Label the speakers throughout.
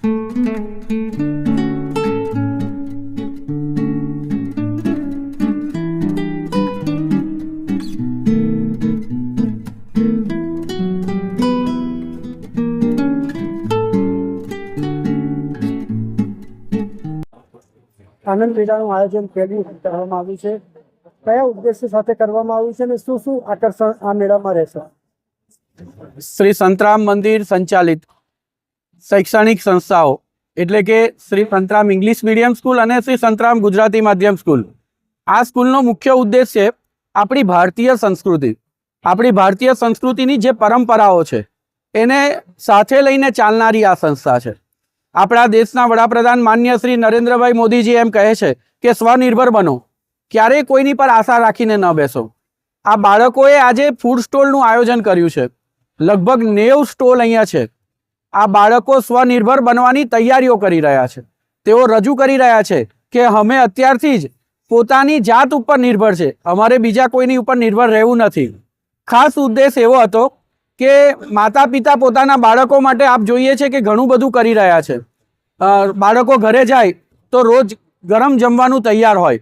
Speaker 1: આનંદ મેળાનું આયોજન પહેલી વખત કરવામાં આવ્યું છે। કયા ઉદ્દેશ્ય સાથે કરવામાં આવ્યું છે અને શું શું આકર્ષણ આ મેળામાં રહેશે?
Speaker 2: શ્રી સંતરામ મંદિર સંચાલિત શૈક્ષણિક સંસ્થાઓ એટલે કે Shri Santram English medium school અને શ્રી સંતરામ ગુજરાતી માધ્યમ સ્કૂલ, આ સ્કૂલનો મુખ્ય ઉદ્દેશ્ય આપણી ભારતીય સંસ્કૃતિની જે પરંપરાઓ છે એને સાથે લઈને ચાલનારી આ સંસ્થા છે। આપણા દેશના વડાપ્રધાન માન્ય શ્રી નરેન્દ્રભાઈ મોદીજી એમ કહે છે કે સ્વનિર્ભર બનો, ક્યારેય કોઈની પર આશા રાખીને ન બેસો। આ બાળકોએ આજે ફૂડ સ્ટોલનું આયોજન કર્યું છે, લગભગ 90 સ્ટોલ અહીંયા છે। આ બાળકો સ્વનિર્ભર બનવાની તૈયારીઓ કરી રહ્યા છે। તેઓ રજૂ કરી રહ્યા છે કે અમે અત્યારથી જ પોતાની જાત ઉપર નિર્ભર છે, અમારે બીજા કોઈની ઉપર નિર્ભર રહેવું નથી। ખાસ ઉદ્દેશ એવો હતો કે માતા પિતા પોતાના બાળકો માટે આપ જોઈએ છે કે ઘણું બધું કરી રહ્યા છે। બાળકો ઘરે જાય તો રોજ ગરમ જમવાનું તૈયાર હોય,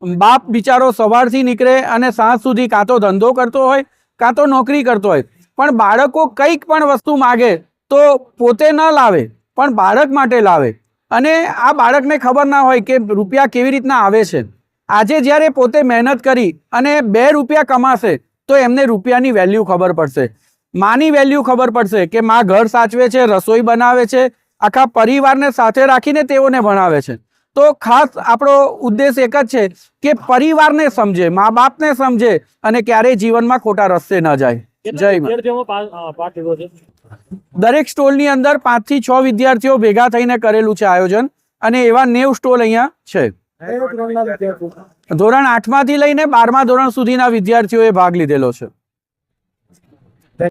Speaker 2: બાપ બિચારો સવારથી નીકળે અને સાંજ સુધી કાં તો ધંધો કરતો હોય કાં તો નોકરી કરતો હોય, પણ બાળકો કંઈક પણ વસ્તુ માગે તો પોતે ન લાવે પણ બાળક માટે લાવે, અને આ બાળકને ખબર ના હોય કે રૂપિયા કેવી રીતના આવે છે। આજે જ્યારે પોતે મહેનત કરી અને 2 રૂપિયા કમાશે તો એમને રૂપિયાની વેલ્યુ ખબર પડશે, માની વેલ્યુ ખબર પડશે કે માં ઘર સાચવે છે, રસોઈ બનાવે છે, આખા પરિવારને સાથે રાખીને તેઓને ભણાવે છે। તો ખાસ આપણો ઉદ્દેશ એક જ છે કે પરિવારને સમજે, મા બાપને સમજે અને ક્યારેય જીવનમાં ખોટા રસ્તે ન જાય। જય માતા। દરેક સ્ટોલની અંદર 5 થી 6 વિદ્યાર્થીઓ ભેગા થઈને કરેલું છે આયોજન, અને એવા 90 સ્ટોલ અહીંયા છે। ધોરણ 8માંથી લઈને 12મા ધોરણ સુધીના વિદ્યાર્થીઓએ ભાગ લીધેલો છે।